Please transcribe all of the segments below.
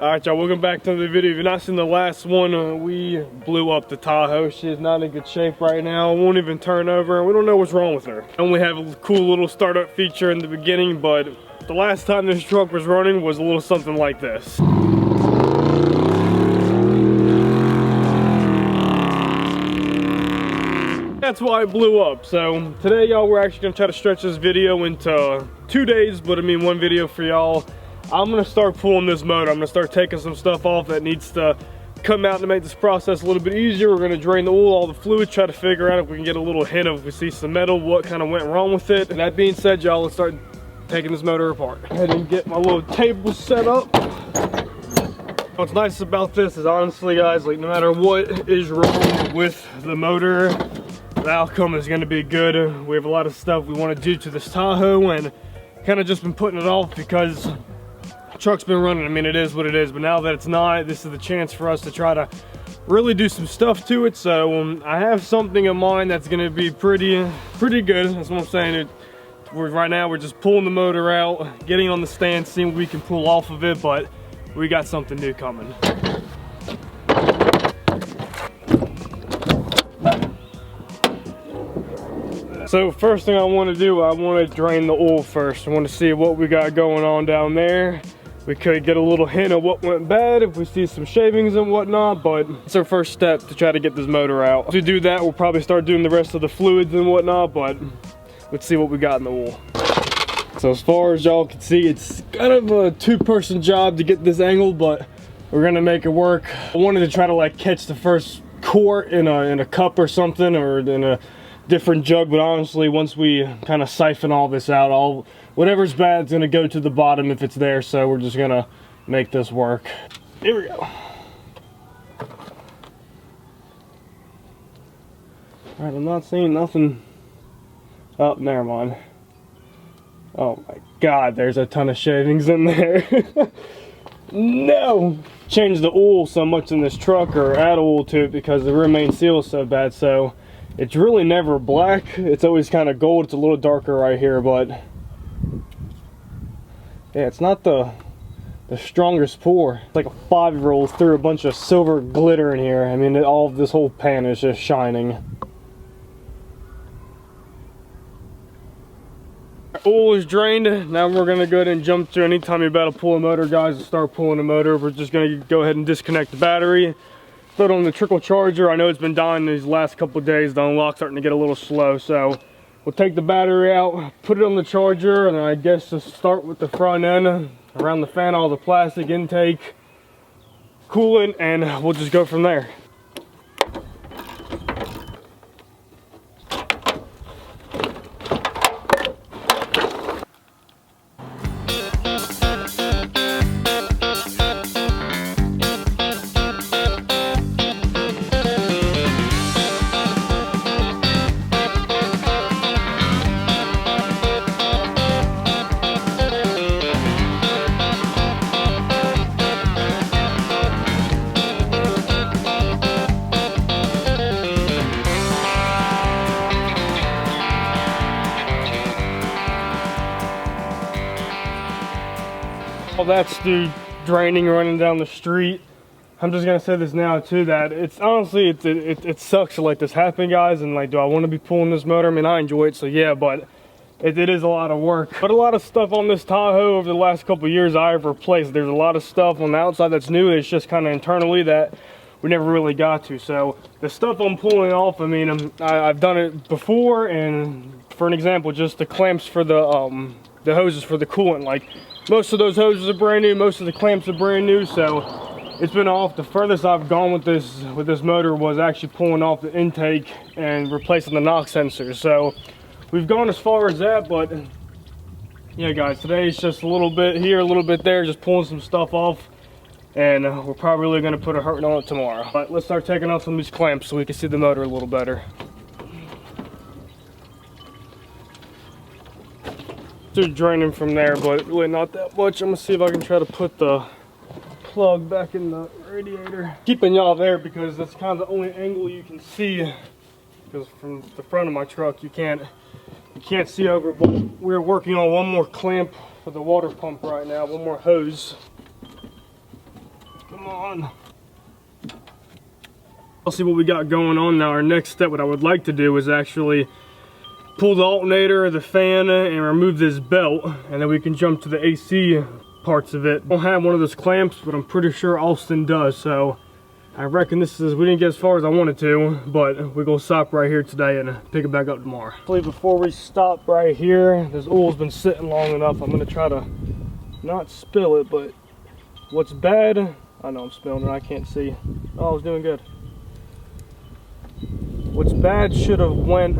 Alright y'all, welcome back to the video. If you've not seen the last one, we blew up the Tahoe. She is not in good shape right now. Won't even turn over, and we don't know what's wrong with her. Only have a cool little startup feature in the beginning, but the last time this truck was running was a little something like this. That's why it blew up. So today y'all, we're actually gonna try to stretch this video into 2 days, but I mean one video for y'all. I'm gonna start pulling this motor. I'm gonna start taking some stuff off that needs to come out to make this process a little bit easier. We're gonna drain the oil, all the fluid, try to figure out if we can get a little hint of, if we see some metal, what kind of went wrong with it. And that being said, y'all, let's start taking this motor apart. Go ahead and get my little table set up. What's nice about this is, honestly guys, like no matter what is wrong with the motor, the outcome is gonna be good. We have a lot of stuff we wanna do to this Tahoe and kind of just been putting it off because truck's been running. I mean, it is what it is, but now that it's not, this is the chance for us to try to really do some stuff to it. So I have something in mind that's going to be pretty good. That's what I'm saying. Right now we're just pulling the motor out, getting on the stand, seeing what we can pull off of it, but we got something new coming. So first thing I want to do, I want to drain the oil first. I want to see what we got going on down there. We could get a little hint of what went bad if we see some shavings and whatnot, but it's our first step to try to get this motor out. If we do that, we'll probably start doing the rest of the fluids and whatnot, but let's see what we got in the oil. So as far as y'all can see, it's kind of a two-person job to get this angled, but we're gonna make it work. I wanted to try to like catch the first quart in a cup or something, or in a different jug, but honestly, once we kind of siphon all this out, whatever's bad is gonna go to the bottom if it's there, so we're just gonna make this work. Here we go. All right, I'm not seeing nothing. Oh, never mind. Oh my god, there's a ton of shavings in there. No! Changed the oil so much in this truck, or add oil to it, because the rear main seal is so bad, so it's really never black. It's always kind of gold. It's a little darker right here, but yeah, it's not the strongest pour. It's like a 5-year-old threw a bunch of silver glitter in here. I mean, this whole pan is just shining. Oil is drained. Now we're gonna go ahead and jump to, anytime you're about to pull a motor, guys, start pulling the motor. We're just gonna go ahead and disconnect the battery. Throw it on the trickle charger. I know it's been dying these last couple of days. The unlock's starting to get a little slow, so we'll take the battery out, put it on the charger, and I guess just start with the front end, around the fan, all the plastic intake, coolant, and we'll just go from there. Well, that's the draining running down the street. I'm just gonna say this now too, that it's honestly it sucks to let this happen, guys, and like, do I want to be pulling this motor? I mean, I enjoy it, so yeah, but it is a lot of work. But a lot of stuff on this Tahoe over the last couple of years I've replaced. There's a lot of stuff on the outside that's new. It's just kind of internally that we never really got to. So the stuff I'm pulling off, I mean, I've done it before, and for an example, just the clamps for the hoses for the coolant, like most of those hoses are brand new, most of the clamps are brand new, so it's been off. The furthest I've gone with this motor was actually pulling off the intake and replacing the knock sensors. So we've gone as far as that, but yeah guys, today it's just a little bit here, a little bit there, just pulling some stuff off, and we're probably really going to put a hurting on it tomorrow. But let's start taking off some of these clamps so we can see the motor a little better. Just draining from there, but really not that much. I'm gonna see if I can try to put the plug back in the radiator. Keeping y'all there because that's kind of the only angle you can see, because from the front of my truck you can't see over. But we're working on one more clamp for the water pump right now, one more hose. Come on. I'll see what we got going on now. Our next step, what I would like to do is actually pull the alternator, the fan, and remove this belt, and then we can jump to the AC parts of it. I don't have one of those clamps, but I'm pretty sure Austin does, so I reckon we didn't get as far as I wanted to, but we're gonna stop right here today and pick it back up tomorrow. Before we stop right here, this oil's been sitting long enough. I'm gonna try to not spill it, but what's bad, I know I'm spilling it, I can't see. Oh, I was doing good. What's bad should have went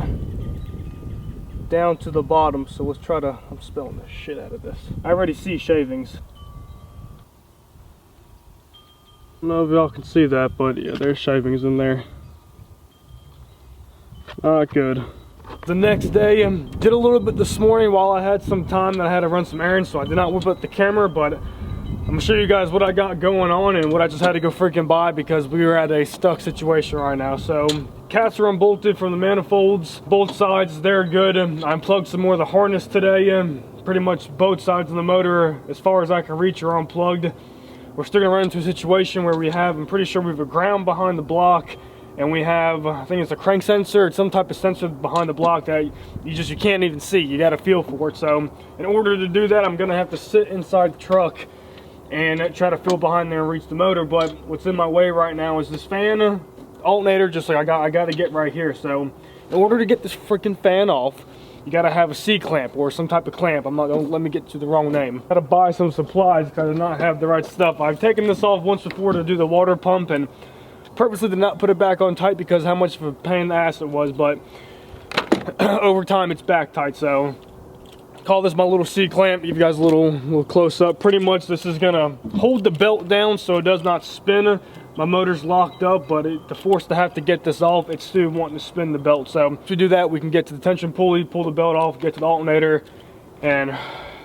down to the bottom, so let's try to, I'm spilling the shit out of this. I already see shavings. I don't know if y'all can see that, but yeah, there's shavings in there. Not good. The next day, did a little bit this morning while I had some time that I had to run some errands, so I did not whip up the camera, but I'm gonna show you guys what I got going on and what I just had to go freaking buy because we were at a stuck situation right now. So cats are unbolted from the manifolds, both sides, they're good. I unplugged some more of the harness today. Pretty much both sides of the motor, as far as I can reach, are unplugged. We're still gonna run into a situation where I'm pretty sure we have a ground behind the block, and we have, I think it's a crank sensor, it's some type of sensor behind the block that you can't even see. You gotta feel for it. So in order to do that, I'm gonna have to sit inside the truck and try to feel behind there and reach the motor. But what's in my way right now is this fan, alternator, just like I got to get right here. So in order to get this freaking fan off, you got to have a C-clamp or some type of clamp. Don't let me get to the wrong name. Got to buy some supplies because I did not have the right stuff. I've taken this off once before to do the water pump and purposely did not put it back on tight because how much of a pain in the ass it was, but over time it's back tight. So call this my little C-clamp. Give you guys a little close up. Pretty much this is gonna hold the belt down so it does not spin. My motor's locked up, but the force to have to get this off, it's still wanting to spin the belt. So if we do that, we can get to the tension pulley, pull the belt off, get to the alternator, and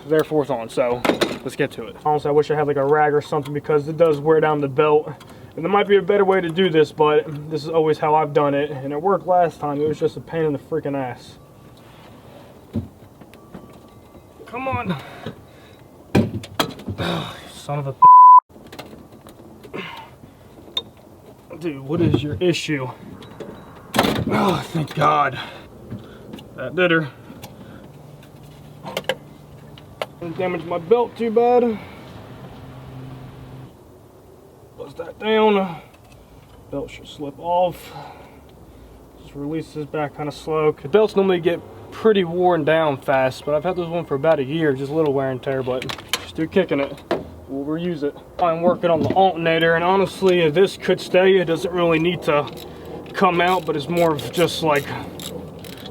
therefore it's on. So let's get to it. Honestly, I wish I had like a rag or something because it does wear down the belt. And there might be a better way to do this, but this is always how I've done it. And it worked last time. It was just a pain in the freaking ass. Come on. Oh, son of a dude, what is your issue? Oh, thank God. That did her. Didn't damage my belt too bad. Close that down. Belt should slip off. Just release this back kind of slow. The belts normally get pretty worn down fast, but I've had this one for about a year, just a little wear and tear, but still kicking it. We'll reuse it. I'm working on the alternator, and honestly, this could stay. It doesn't really need to come out, but it's more of just like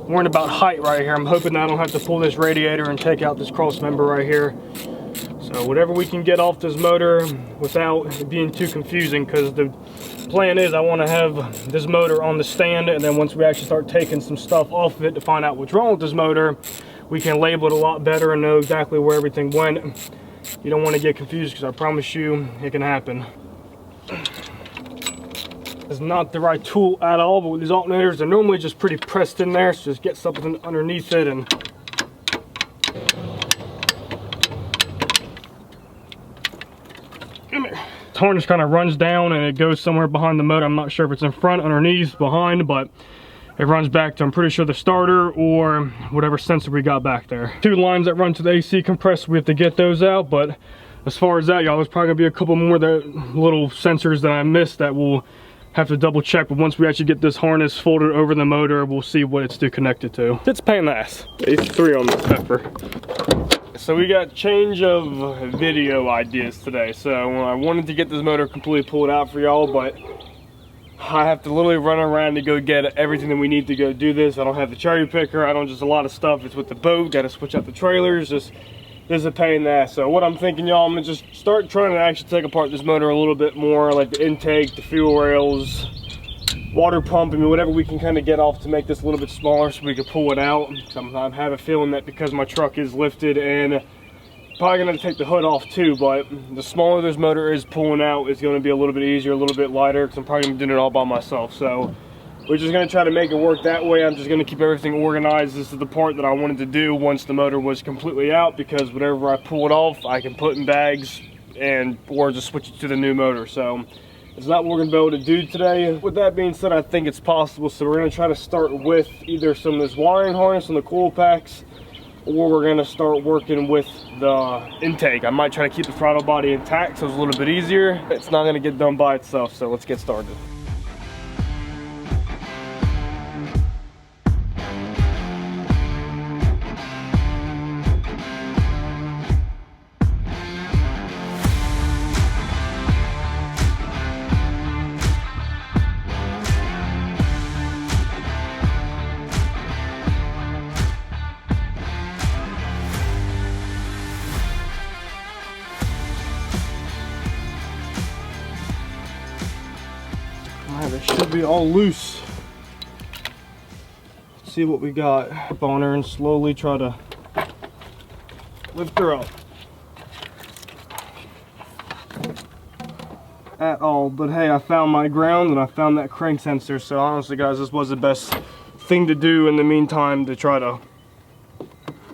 worrying about height right here. I'm hoping I don't have to pull this radiator and take out this cross member right here. So whatever we can get off this motor without it being too confusing, because the plan is I want to have this motor on the stand, and then once we actually start taking some stuff off of it to find out what's wrong with this motor, we can label it a lot better and know exactly where everything went. You don't want to get confused because I promise you it can happen. It's not the right tool at all, but with these alternators, they're normally just pretty pressed in there, so just get something underneath it and come here. The harness kind of runs down and it goes somewhere behind the motor. I'm not sure if it's in front, underneath, behind, but it runs back to, I'm pretty sure, the starter or whatever sensor we got back there. Two lines that run to the AC compressor, we have to get those out, but as far as that, y'all, there's probably gonna be a couple more little sensors that I missed that we'll have to double check, but once we actually get this harness folded over the motor, we'll see what it's still connected to. It's a pain in the ass. A3 on this pepper. So we got change of video ideas today. So I wanted to get this motor completely pulled out for y'all, but I have to literally run around to go get everything that we need to go do this. I don't have the cherry picker. I don't, just a lot of stuff. It's with the boat. Got to switch out the trailers. Just, this is a pain in the ass. So what I'm thinking, y'all, I'm gonna just start trying to actually take apart this motor a little bit more, like the intake, the fuel rails, water pump, I mean, whatever we can kind of get off to make this a little bit smaller so we can pull it out. I have a feeling that because my truck is lifted and probably gonna take the hood off too, but the smaller this motor is pulling out, it's gonna be a little bit easier, a little bit lighter, because I'm probably gonna be doing it all by myself. So we're just gonna try to make it work that way. I'm just gonna keep everything organized. This is the part that I wanted to do once the motor was completely out, because whatever I pull it off, I can put in bags, or just switch it to the new motor. So it's not what we're gonna be able to do today. With that being said, I think it's possible. So we're gonna try to start with either some of this wiring harness on the coil packs, or we're gonna start working with the intake. I might try to keep the throttle body intact so it's a little bit easier. It's not gonna get done by itself, so let's get started. Alright, they should be all loose. Let's see what we got. Up on her and slowly try to lift her up. At all, but hey, I found my ground and I found that crank sensor. So honestly, guys, this was the best thing to do in the meantime to try to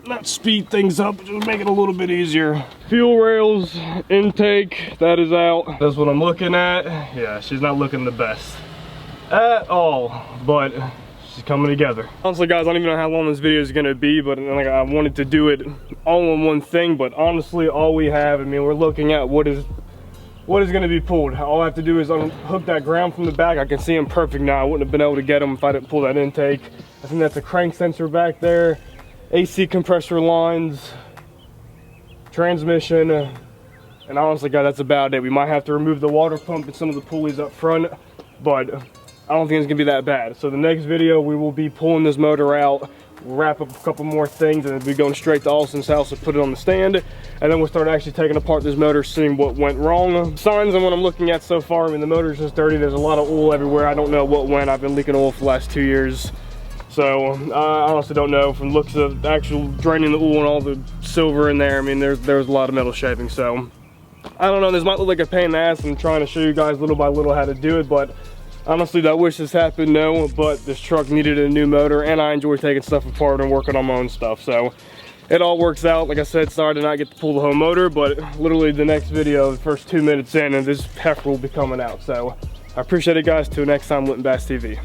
not speed things up, just make it a little bit easier. Fuel rails, intake, that is out. That's what I'm looking at. Yeah, she's not looking the best at all, but she's coming together. Honestly, guys, I don't even know how long this video is gonna be, but like, I wanted to do it all in one thing. But honestly, all we have, I mean, we're looking at what is gonna be pulled. All I have to do is unhook that ground from the back. I can see him perfect now. I wouldn't have been able to get him if I didn't pull that intake. I think that's a crank sensor back there. AC compressor lines, transmission, and honestly, guys, that's about it. We might have to remove the water pump and some of the pulleys up front, but I don't think it's gonna be that bad. So the next video, we will be pulling this motor out, we'll wrap up a couple more things, and then we'll be going straight to Austin's house and put it on the stand, and then we'll start actually taking apart this motor, seeing what went wrong. Signs on what I'm looking at so far, I mean, the motor's just dirty. There's a lot of oil everywhere. I don't know what went. I've been leaking oil for the last 2 years. So I honestly don't know. From the looks of actual draining the oil and all the silver in there, I mean, there's a lot of metal shaving. So I don't know, this might look like a pain in the ass. I'm trying to show you guys little by little how to do it, but honestly, do I wish this happened? No, but this truck needed a new motor, and I enjoy taking stuff apart and working on my own stuff. So it all works out. Like I said, sorry to not get to pull the whole motor, but literally the next video, the first 2 minutes in, and this heifer will be coming out. So I appreciate it, guys. Till next time, Linton Bass TV.